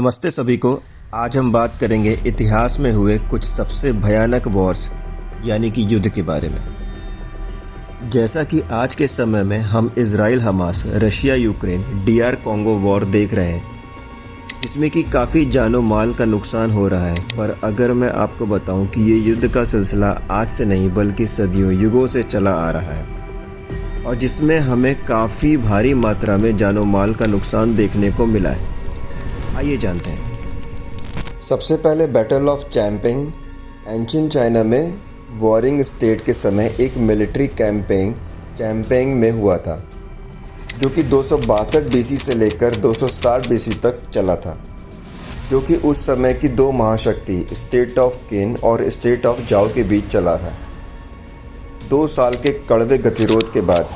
नमस्ते सभी को। आज हम बात करेंगे इतिहास में हुए कुछ सबसे भयानक वॉर्स यानी कि युद्ध के बारे में। जैसा कि आज के समय में हम Israel Hamas, Russia Ukraine, DR Congo war देख रहे हैं, जिसमें कि काफ़ी जानो माल का नुकसान हो रहा है। पर अगर मैं आपको बताऊं कि ये युद्ध का सिलसिला आज से नहीं बल्कि सदियों युगों से चला आ रहा है और जिसमें हमें काफ़ी भारी मात्रा में जानो माल का नुकसान देखने को मिला है। आइए जानते हैं। सबसे पहले बैटल ऑफ चैंपिंग एंशिएंट चाइना में वॉरिंग स्टेट के समय एक मिलिट्री कैंपेन चैंपिंग में हुआ था, जो कि 262 BC से लेकर 260 BC तक चला था, जो कि उस समय की दो महाशक्ति स्टेट ऑफ किन और स्टेट ऑफ जाओ के बीच चला था। 2 साल के कड़वे गतिरोध के बाद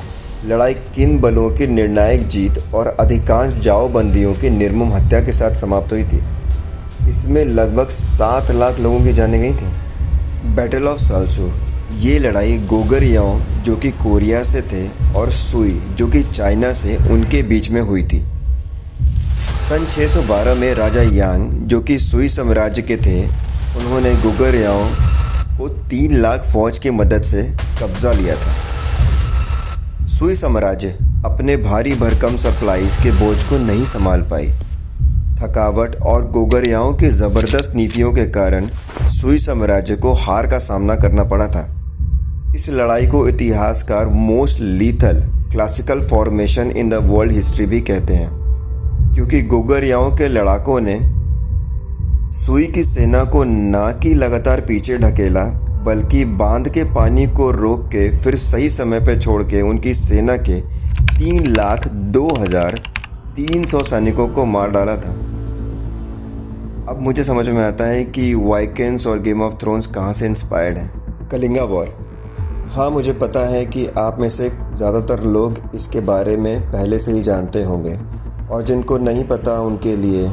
लड़ाई किन बलों की निर्णायक जीत और अधिकांश जाओ बंदियों की निर्मम हत्या के साथ समाप्त हुई थी। इसमें लगभग 7 लाख लोगों की जानें गई थी। बैटल ऑफ सालसू, ये लड़ाई गोगुरयाओ जो कि कोरिया से थे और सुई जो कि चाइना से उनके बीच में हुई थी। सन 612 में राजा यांग जो कि सुई साम्राज्य के थे, उन्होंने गोगुरयाओ को 3 लाख फौज की मदद से कब्जा लिया था। सुई साम्राज्य अपने भारी भरकम सप्लाईज के बोझ को नहीं संभाल पाई। थकावट और गोगुरयाओ की ज़बरदस्त नीतियों के कारण सुई साम्राज्य को हार का सामना करना पड़ा था। इस लड़ाई को इतिहासकार most lethal classical formation in the world history भी कहते हैं, क्योंकि गोगुरयाओ के लड़ाकों ने सुई की सेना को ना कि लगातार पीछे ढकेला, बल्कि बांध के पानी को रोक के फिर सही समय पर छोड़ के उनकी सेना के 3,02,300 सैनिकों को मार डाला था। अब मुझे समझ में आता है कि वाइकिंग्स और गेम ऑफ थ्रोन्स कहाँ से इंस्पायर्ड है। कलिंगा वॉर, हाँ मुझे पता है कि आप में से ज़्यादातर लोग इसके बारे में पहले से ही जानते होंगे, और जिनको नहीं पता उनके लिए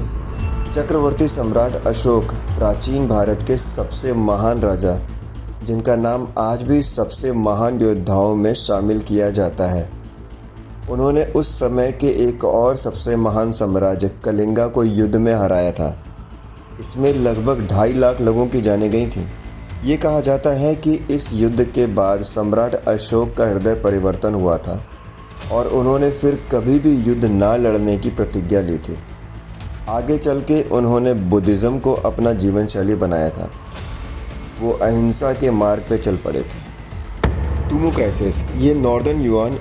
चक्रवर्ती सम्राट अशोक प्राचीन भारत के सबसे महान राजा, जिनका नाम आज भी सबसे महान योद्धाओं में शामिल किया जाता है, उन्होंने उस समय के एक और सबसे महान साम्राज्य कलिंगा को युद्ध में हराया था। इसमें लगभग 2.5 लाख लोगों की जानें गई थी। ये कहा जाता है कि इस युद्ध के बाद सम्राट अशोक का हृदय परिवर्तन हुआ था और उन्होंने फिर कभी भी युद्ध ना लड़ने की प्रतिज्ञा ली थी। आगे चल के उन्होंने बुद्धिज़्म को अपना जीवन शैली बनाया था। वो अहिंसा के मार्ग पे चल पड़े थे। तुमू क्राइसिस, ये नॉर्दर्न युआन,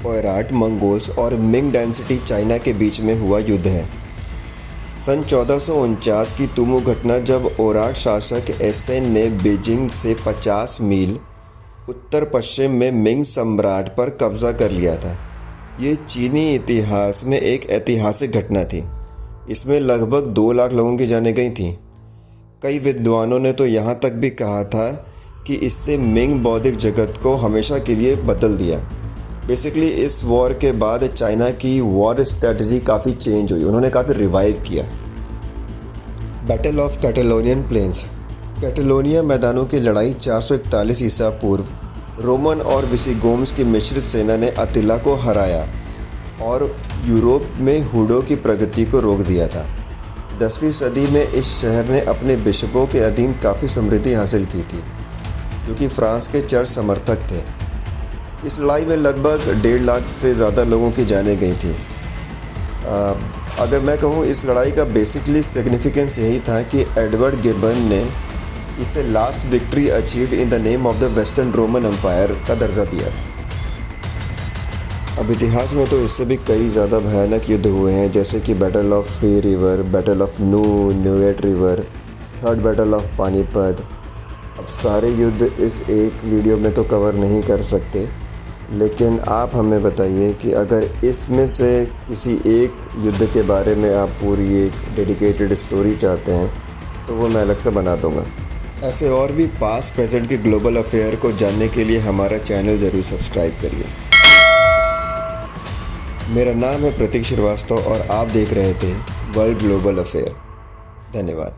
ओयराट, मंगोल्स और मिंग डायनेस्टी चाइना के बीच में हुआ युद्ध है। सन 1449 की तुमू घटना जब ओयराट शासक एसेन ने बीजिंग से 50 मील उत्तर पश्चिम में मिंग सम्राट पर कब्जा कर लिया था। ये चीनी इतिहास में एक ऐतिहासिक घटना थी। इसमें लगभग 2 लाख लोगों की जानें गई थी। कई विद्वानों ने तो यहाँ तक भी कहा था कि इससे मिंग बौद्धिक जगत को हमेशा के लिए बदल दिया। बेसिकली इस वॉर के बाद चाइना की वॉर स्ट्रेटजी काफ़ी चेंज हुई, उन्होंने काफ़ी रिवाइव किया। बैटल ऑफ कैटलोनियन प्लेन्स, कैटलोनिया मैदानों की लड़ाई 441 ईसा पूर्व रोमन और विसिगोम्स की मिश्रित सेना ने अतिला को हराया और यूरोप में हुडो की प्रगति को रोक दिया था। 10वीं सदी में इस शहर ने अपने बिशपों के अधीन काफ़ी समृद्धि हासिल की थी, जो कि फ्रांस के चर्च समर्थक थे। इस लड़ाई में लगभग 1.5 लाख से ज़्यादा लोगों की जानें गई थी। अगर मैं कहूँ इस लड़ाई का बेसिकली सिग्निफिकेंस यही था कि एडवर्ड गिब्बन ने इसे last victory achieved in the name of the western Roman empire का दर्जा दिया। अब इतिहास में तो इससे भी कई ज़्यादा भयानक युद्ध हुए हैं, जैसे कि बैटल ऑफ फी रिवर, बैटल ऑफ न्यूएट river, third battle of Panipat. अब सारे युद्ध इस एक वीडियो में तो कवर नहीं कर सकते, लेकिन आप हमें बताइए कि अगर इसमें से किसी एक युद्ध के बारे में आप पूरी एक डेडिकेटेड स्टोरी चाहते हैं तो वो मैं अलग से बना दूंगा। ऐसे और भी पास्ट प्रेजेंट के ग्लोबल अफेयर को जानने के लिए हमारा चैनल ज़रूर सब्सक्राइब करिए। मेरा नाम है प्रतीक श्रीवास्तव और आप देख रहे थे वर्ल्ड ग्लोबल अफेयर। धन्यवाद।